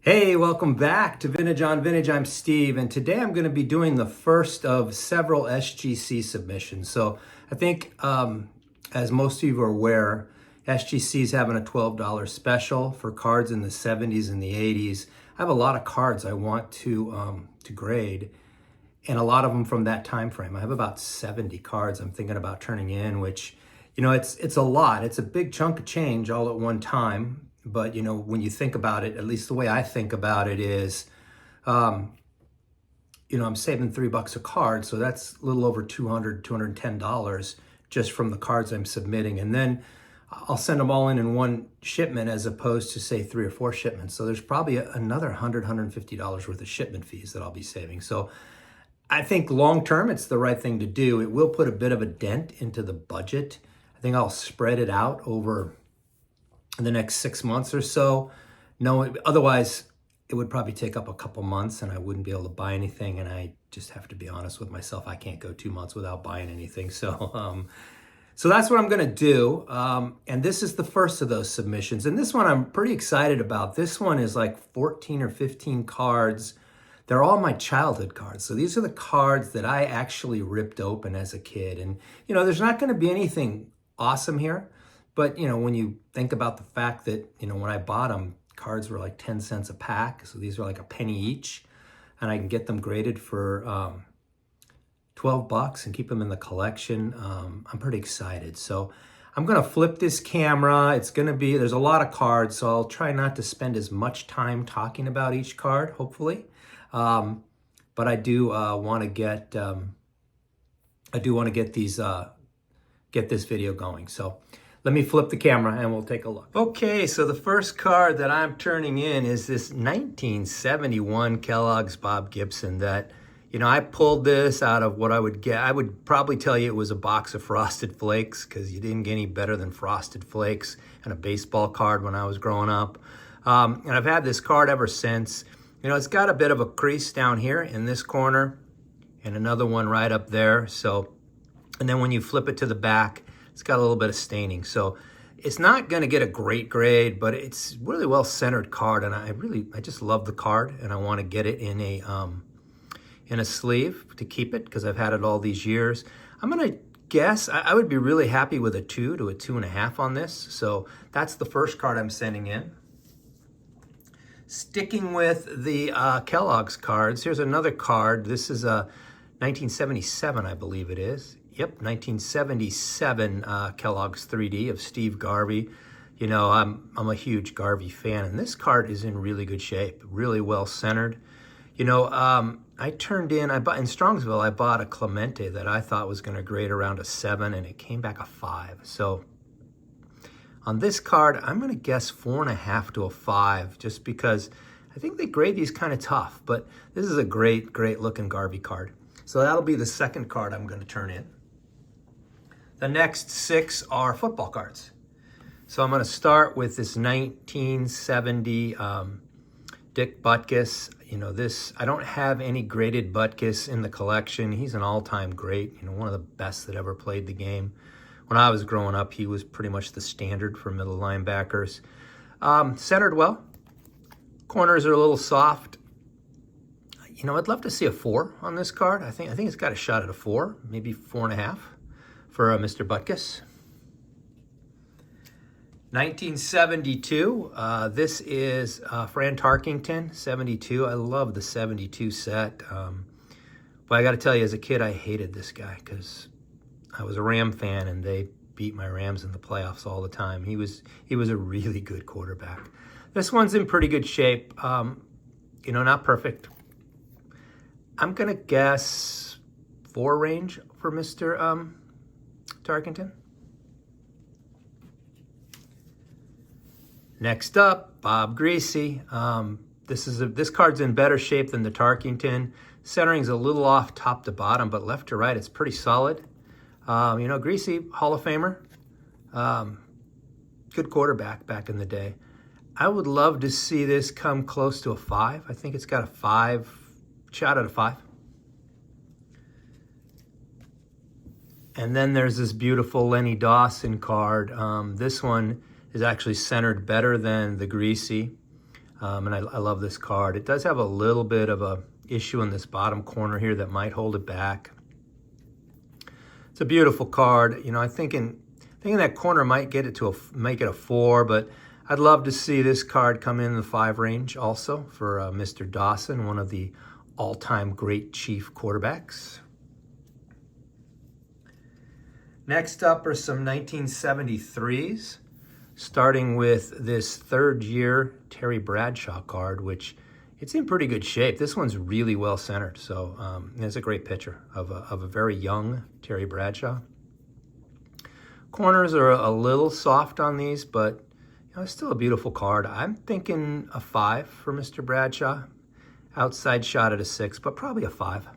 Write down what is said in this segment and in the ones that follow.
Hey, welcome back to Vintage on Vintage. I'm Steve, and today I'm going to be doing the first of several SGC submissions. So I think, as most of you are aware, SGC is having a $12 special for cards in the 70s and the 80s. I have a lot of cards I want to grade, and a lot of them from that time frame. I have about 70 cards I'm thinking about turning in, which, it's a lot. It's a big chunk of change all at one time. But, when you think about it, at least the way I think about it is, I'm saving $3 a card. So that's a little over $210 just from the cards I'm submitting. And then I'll send them all in one shipment as opposed to, say, 3 or 4 shipments. So there's probably another $100, $150 worth of shipment fees that I'll be saving. So I think long term, it's the right thing to do. It will put a bit of a dent into the budget. I think I'll spread it out over the next 6 months or so. No, otherwise it would probably take up a couple months and I wouldn't be able to buy anything. And I just have to be honest with myself. I can't go 2 months without buying anything. So that's what I'm going to do. And this is the first of those submissions. And this one I'm pretty excited about. This one is like 14 or 15 cards. They're all my childhood cards. So these are the cards that I actually ripped open as a kid. And, there's not going to be anything awesome here. But, when you think about the fact that, when I bought them, cards were like 10 cents a pack. So these are like a penny each. And I can get them graded for $12 and keep them in the collection. I'm pretty excited. So I'm going to flip this camera. There's a lot of cards. So I'll try not to spend as much time talking about each card, hopefully. But I do want to get get this video going. So let me flip the camera and we'll take a look. Okay, so the first card that I'm turning in is this 1971 Kellogg's Bob Gibson that, I pulled this out of what I would get. I would probably tell you it was a box of Frosted Flakes because you didn't get any better than Frosted Flakes and a baseball card when I was growing up. And I've had this card ever since. It's got a bit of a crease down here in this corner and another one right up there. And then when you flip it to the back, it's got a little bit of staining. So it's not going to get a great grade, but it's really well centered card. And I just love the card and I want to get it in a sleeve to keep it because I've had it all these years. I'm going to guess I would be really happy with a 2 to a 2.5 on this. So that's the first card I'm sending in. Sticking with the Kellogg's cards, here's another card. This is a 1977, I believe it is. Yep, 1977 Kellogg's 3D of Steve Garvey. I'm a huge Garvey fan, and this card is in really good shape, really well centered. I turned in Strongsville, I bought a Clemente that I thought was going to grade around a 7, and it came back a 5. So on this card, I'm going to guess 4.5 to a 5, just because I think they grade these kind of tough. But this is a great, great looking Garvey card. So that'll be the second card I'm going to turn in. The next 6 are football cards. So I'm going to start with this 1970 Dick Butkus. I don't have any graded Butkus in the collection. He's an all-time great, one of the best that ever played the game. When I was growing up, he was pretty much the standard for middle linebackers. Centered well. Corners are a little soft. I'd love to see a 4 on this card. I think it's got a shot at a 4, maybe 4.5 for Mr. Butkus. 1972. This is Fran Tarkington, 72. I love the 72 set. But I got to tell you, as a kid, I hated this guy because I was a Ram fan and they beat my Rams in the playoffs all the time. He was a really good quarterback. This one's in pretty good shape. Not perfect. I'm going to guess 4 range for Mr. Tarkington. Next up, Bob Greasy. This card's in better shape than the Tarkington. Centering's a little off top to bottom, but left to right, it's pretty solid. Greasy, Hall of Famer. Good quarterback back in the day. I would love to see this come close to a 5. I think it's got a 5, shot at a 5. And then there's this beautiful Lenny Dawson card. This one is actually centered better than the Greasy. And I love this card. It does have a little bit of a issue in this bottom corner here that might hold it back. It's a beautiful card. You know, I'm thinking that corner might get it to make it a 4, but I'd love to see this card come in the 5 range also for Mr. Dawson, one of the all-time great Chief quarterbacks. Next up are some 1973s, starting with this 3rd-year Terry Bradshaw card, which it's in pretty good shape. This one's really well centered, so it's a great picture of a very young Terry Bradshaw. Corners are a little soft on these, but you know, it's still a beautiful card. I'm thinking a 5 for Mr. Bradshaw. Outside shot at a 6, but probably a 5.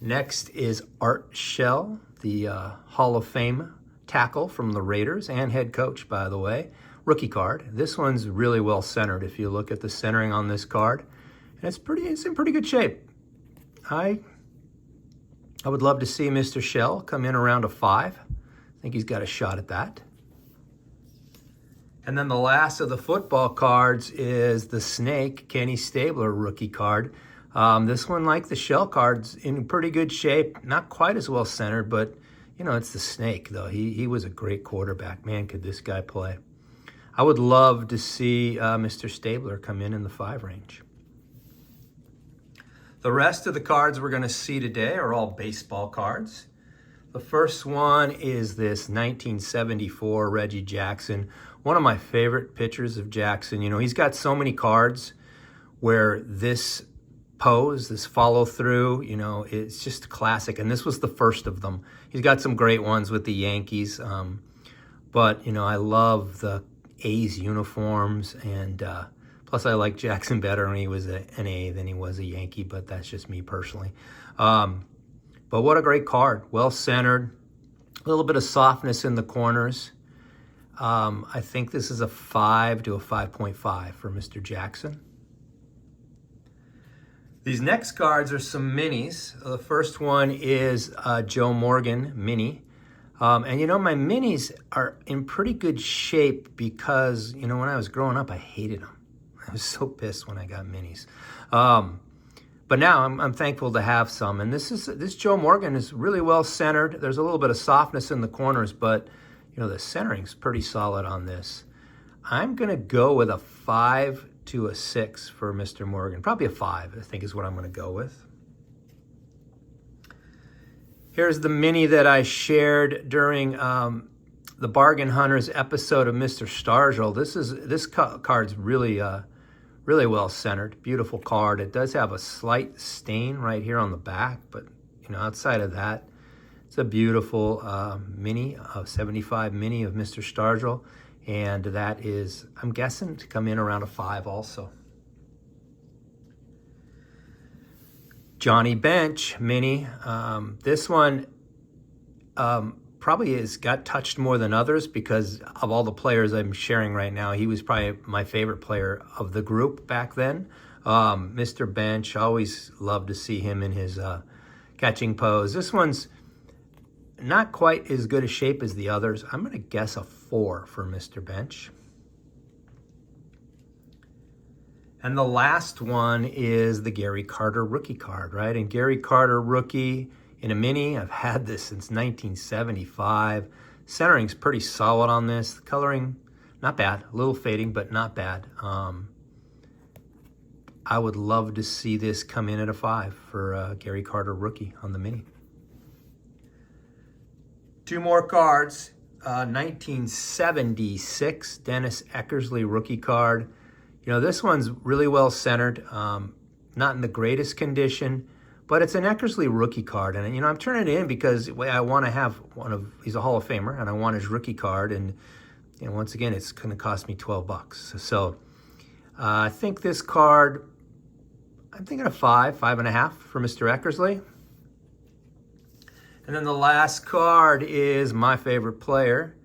Next is Art Shell, the Hall of Fame tackle from the Raiders and head coach, by the way. Rookie card. This one's really well centered if you look at the centering on this card. And it's in pretty good shape. I would love to see Mr. Shell come in around a 5. I think he's got a shot at that. And then the last of the football cards is the Snake, Kenny Stabler rookie card. This one, like the Shell cards, in pretty good shape. Not quite as well centered, but, you know, it's the Snake, though. He was a great quarterback. Man, could this guy play. I would love to see Mr. Stabler come in the 5 range. The rest of the cards we're going to see today are all baseball cards. The first one is this 1974 Reggie Jackson, one of my favorite pitchers of Jackson. You know, he's got so many cards where this pose, this follow through, you know, it's just classic. And this was the first of them. He's got some great ones with the Yankees. But, you know, I love the A's uniforms. And plus I like Jackson better when he was an A than he was a Yankee. But that's just me personally. But what a great card. Well centered. A little bit of softness in the corners. I think this is a 5 to a 5.5 for Mr. Jackson. These next cards are some minis. The first one is Joe Morgan mini. And you know, my minis are in pretty good shape because, you know, when I was growing up, I hated them. I was so pissed when I got minis. But now I'm thankful to have some. And this Joe Morgan is really well centered. There's a little bit of softness in the corners, but you know, the centering's pretty solid on this. I'm going to go with a 5 to a 6 for Mr. Morgan. Probably a 5, I think, is what I'm going to go with. Here's the mini that I shared during the Bargain Hunters episode of Mr. Stargell. This card's really well centered. Beautiful card. It does have a slight stain right here on the back, but you know, outside of that, it's a beautiful mini, 75 mini of Mr. Stargell, and that is, I'm guessing, to come in around a 5 also. Johnny Bench mini. This one probably got touched more than others because of all the players I'm sharing right now. He was probably my favorite player of the group back then. Mr. Bench, always loved to see him in his catching pose. This one's not quite as good a shape as the others. I'm going to guess a 4 for Mr. Bench. And the last one is the Gary Carter rookie card, right? And Gary Carter rookie in a mini. I've had this since 1975. Centering's pretty solid on this. The coloring, not bad. A little fading, but not bad. I would love to see this come in at a 5 for Gary Carter rookie on the mini. 2 more cards. 1976 Dennis Eckersley rookie card. You know, this one's really well centered. Not in the greatest condition, but it's an Eckersley rookie card. And, you know, I'm turning it in because I want to have he's a Hall of Famer, and I want his rookie card. And, you know, once again, it's going to cost me $12. So I think this card, I'm thinking a 5.5 for Mr. Eckersley. And then the last card is my favorite player,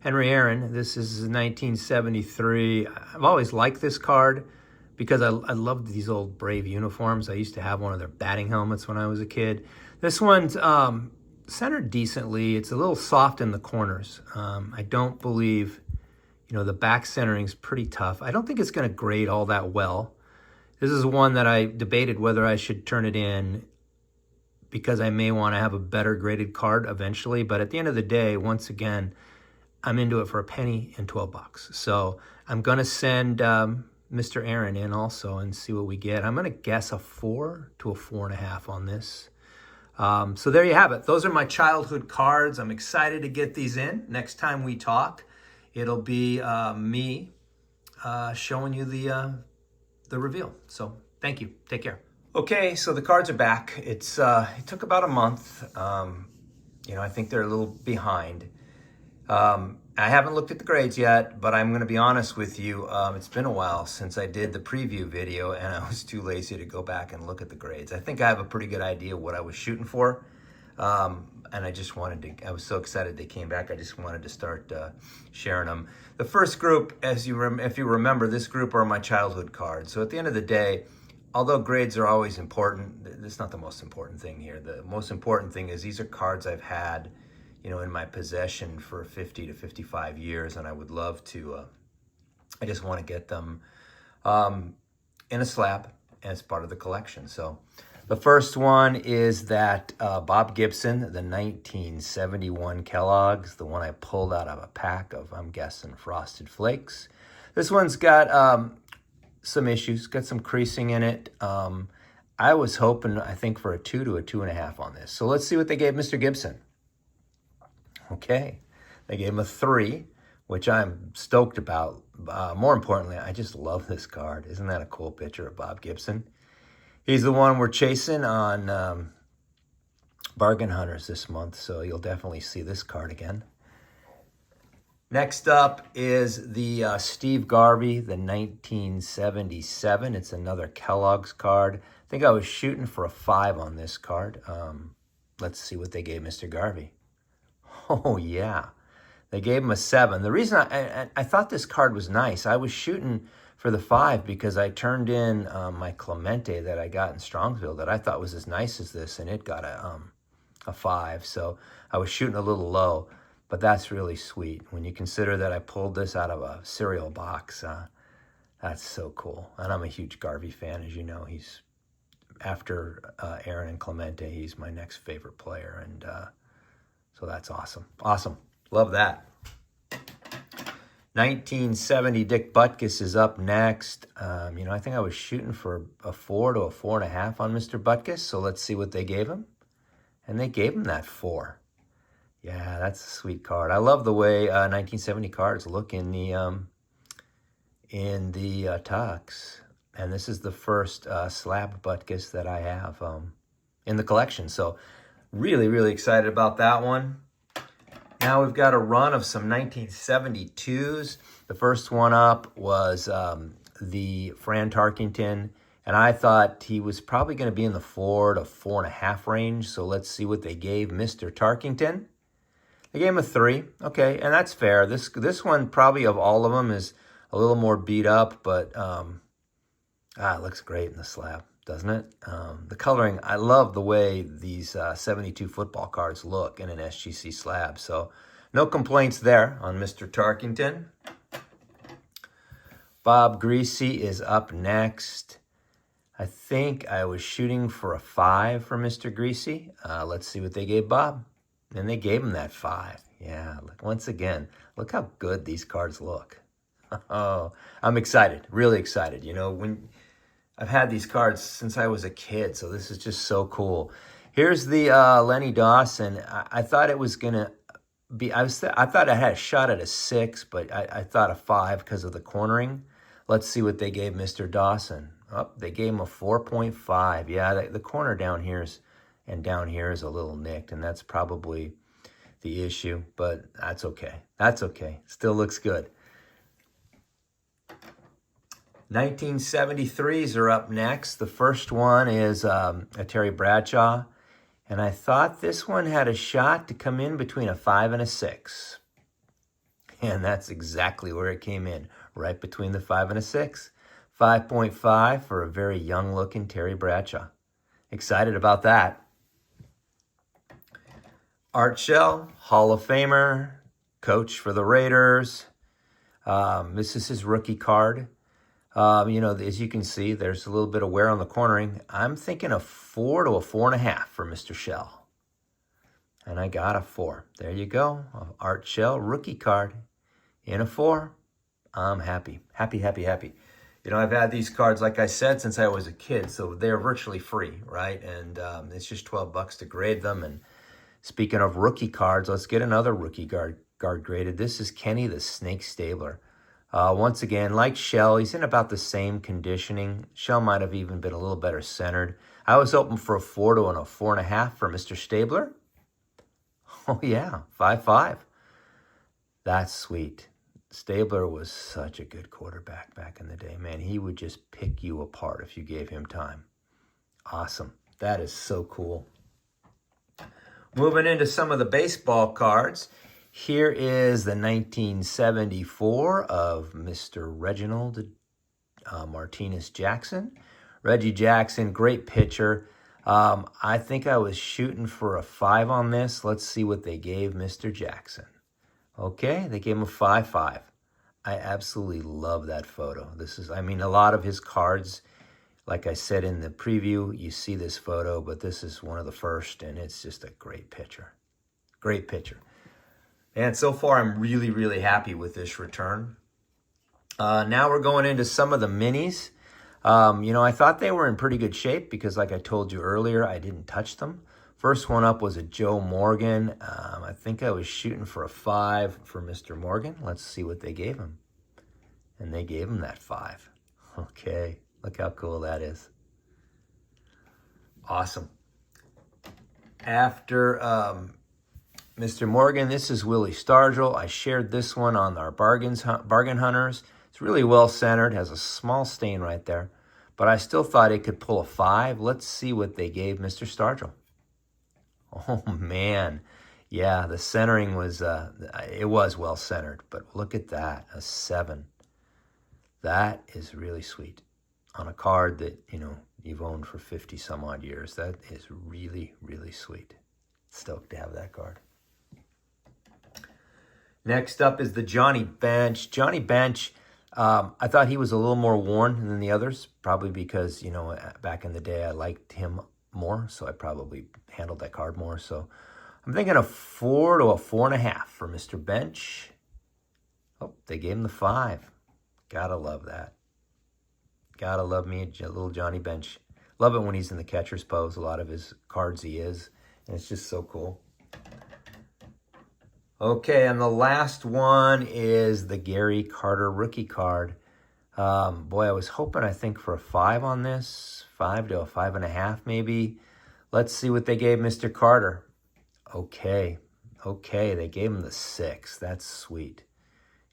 Henry Aaron. This is 1973. I've always liked this card because I loved these old Brave uniforms. I used to have one of their batting helmets when I was a kid. This one's centered decently. It's a little soft in the corners. I don't believe, You know, the back centering is pretty tough. I don't think it's going to grade all that well. This is one that I debated whether I should turn it in because I may want to have a better graded card eventually. But at the end of the day, once again, I'm into it for a penny and 12 bucks. So I'm going to send Mr. Aaron in also and see what we get. I'm going to guess a 4 to a 4.5 on this. So there you have it. Those are my childhood cards. I'm excited to get these in. Next time we talk, it'll be me showing you the reveal. So thank you. Take care. Okay, so the cards are back. It took about a month. You know, I think they're a little behind. I haven't looked at the grades yet, but I'm going to be honest with you. It's been a while since I did the preview video, and I was too lazy to go back and look at the grades. I think I have a pretty good idea what I was shooting for, and I just wanted to. I was so excited they came back. I just wanted to start sharing them. The first group, if you remember, this group are my childhood cards. So at the end of the day, although grades are always important, that's not the most important thing here. The most important thing is these are cards I've had, you know, in my possession for 50 to 55 years, and I would love to, I just want to get them in a slab as part of the collection. So the first one is that Bob Gibson, the 1971 Kellogg's, the one I pulled out of a pack of, I'm guessing, Frosted Flakes. This one's got some issues, got some creasing in it. I was hoping, I think, for a 2 to a 2.5 on this. So let's see what they gave Mr. Gibson. Okay, they gave him a 3, which I'm stoked about. More importantly, I just love this card. Isn't that a cool picture of Bob Gibson? He's the one we're chasing on Bargain Hunters this month, so you'll definitely see this card again. Next up is the Steve Garvey, the 1977. It's another Kellogg's card. I think I was shooting for a 5 on this card. Let's see what they gave Mr. Garvey. Oh, yeah. They gave him a 7. The reason I thought this card was nice, I was shooting for the 5 because I turned in my Clemente that I got in Strongsville that I thought was as nice as this, and it got a 5. So I was shooting a little low. But that's really sweet. When you consider that I pulled this out of a cereal box, that's so cool. And I'm a huge Garvey fan, as you know. He's, after Aaron and Clemente, he's my next favorite player. And so that's awesome. Awesome. Love that. 1970 Dick Butkus is up next. You know, I think I was shooting for a 4 to a 4.5 on Mr. Butkus. So let's see what they gave him. And they gave him that 4. Yeah, that's a sweet card. I love the way 1970 cards look in the tux. And this is the first slab Butkus that I have in the collection. So really, really excited about that one. Now we've got a run of some 1972s. The first one up was the Fran Tarkington. And I thought he was probably going to be in the 4 to 4.5 range. So let's see what they gave Mr. Tarkington. They gave him a 3. Okay, and that's fair. This one, probably of all of them, is a little more beat up, but it looks great in the slab, doesn't it? The coloring, I love the way these 72 football cards look in an SGC slab. So no complaints there on Mr. Tarkington. Bob Greasy is up next. I think I was shooting for a 5 for Mr. Greasy. Let's see what they gave Bob. And they gave him that 5. Yeah, look, once again, look how good these cards look. Oh, I'm excited, really excited. You know, when I've had these cards since I was a kid, so this is just so cool. Here's the Lenny Dawson. I thought it was going to be, I thought I had a shot at a 6, but I thought a 5 because of the cornering. Let's see what they gave Mr. Dawson. Oh, they gave him a 4.5. Yeah, the corner down here is, and down here is a little nicked, and that's probably the issue, but that's okay. That's okay. Still looks good. 1973s are up next. The first one is a Terry Bradshaw, and I thought this one had a shot to come in between a 5 and a 6. And that's exactly where it came in, right between the 5 and a 6. 5.5 for a very young-looking Terry Bradshaw. Excited about that. Art Shell, Hall of Famer, coach for the Raiders. This is his rookie card. As you can see, there's a little bit of wear on the cornering. I'm thinking a 4 to a 4.5 for Mr. Shell. And I got a 4. There you go. Art Shell rookie card in a 4. I'm happy. Happy, happy, happy. I've had these cards, like I said, since I was a kid, so they're virtually free, right? And it's just $12 to grade them. And speaking of rookie cards, let's get another rookie guard graded. This is Kenny the Snake Stabler. Once again, like Shell, he's in about the same conditioning. Shell might have even been a little better centered. I was hoping for a 4 to a 4.5 for Mr. Stabler. Oh yeah, 5.5. That's sweet. Stabler was such a good quarterback back in the day, man. He would just pick you apart if you gave him time. Awesome. That is so cool. Moving into some of the baseball cards. Here is the 1974 of Mr. Reginald Martinez Jackson. Reggie Jackson, great pitcher. I think I was shooting for a 5 on this. Let's see what they gave Mr. Jackson. Okay, they gave him a 5.5. I absolutely love that photo. A lot of his cards, like I said in the preview, you see this photo, but this is one of the first, and it's just a great picture. Great picture. And so far, I'm really, really happy with this return. Now we're going into some of the minis. I thought they were in pretty good shape because, like I told you earlier, I didn't touch them. First one up was a Joe Morgan. I think I was shooting for a 5 for Mr. Morgan. Let's see what they gave him. And they gave him that 5. Okay, look how cool that is. Awesome. After Mr. Morgan, this is Willie Stargell. I shared this one on our Bargain Hunters. It's really well centered, has a small stain right there, but I still thought it could pull a 5. Let's see what they gave Mr. Stargell. Oh man, yeah, the centering was, it was well centered, but look at that, a 7. That is really sweet on a card that, you've owned for 50 some odd years. That is really, really sweet. Stoked to have that card. Next up is the Johnny Bench. Johnny Bench, I thought he was a little more worn than the others, probably because, back in the day I liked him more, so I probably handled that card more. So I'm thinking a 4 to a 4.5 for Mr. Bench. Oh, they gave him the 5. Gotta love that. Gotta love me a little Johnny Bench. Love it when he's in the catcher's pose. A lot of his cards he is, and it's just so cool. Okay, and the last one is the Gary Carter rookie card. Boy, I was hoping, I think, for a 5 on this. 5 to a 5.5 maybe. Let's see what they gave Mr. Carter. Okay, they gave him the 6. That's sweet.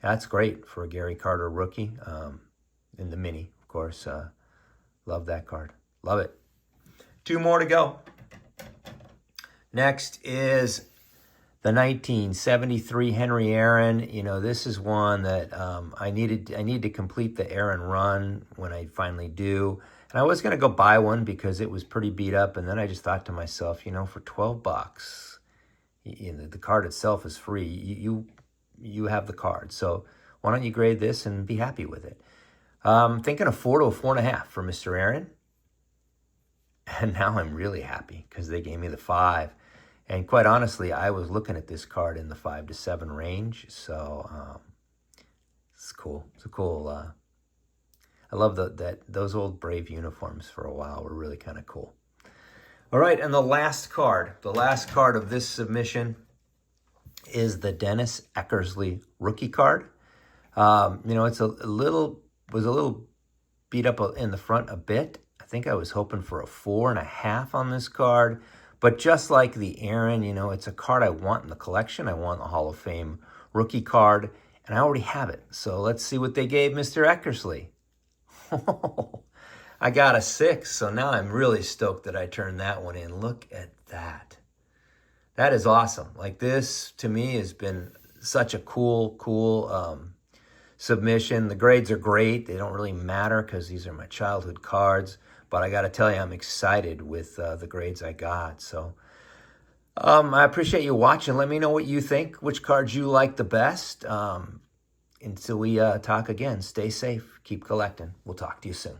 That's great for a Gary Carter rookie. In the mini, of course. Love that card. Love it. 2 more to go. Next is the 1973 Henry Aaron. This is one that I need to complete the Aaron run when I finally do. And I was going to go buy one because it was pretty beat up. And then I just thought to myself, for $12, the card itself is free. You have the card. So why don't you grade this and be happy with it? Thinking a 4 to a 4.5 for Mr. Aaron. And now I'm really happy because they gave me the 5. And quite honestly, I was looking at this card in the 5 to 7 range. So it's cool. It's a cool. I love that those old Brave uniforms for a while were really kind of cool. All right, and the last card of this submission is the Dennis Eckersley rookie card. It's was a little beat up in the front a bit. I think I was hoping for a 4.5 on this card. But just like the Aaron, it's a card I want in the collection. I want the Hall of Fame rookie card, and I already have it. So let's see what they gave Mr. Eckersley. I got a 6, so now I'm really stoked that I turned that one in. Look at that. That is awesome. Like, this, to me, has been such a cool submission. The grades are great. They don't really matter because these are my childhood cards. But I got to tell you, I'm excited with the grades I got. So I appreciate you watching. Let me know what you think, which cards you like the best. until we talk again, stay safe, keep collecting. We'll talk to you soon.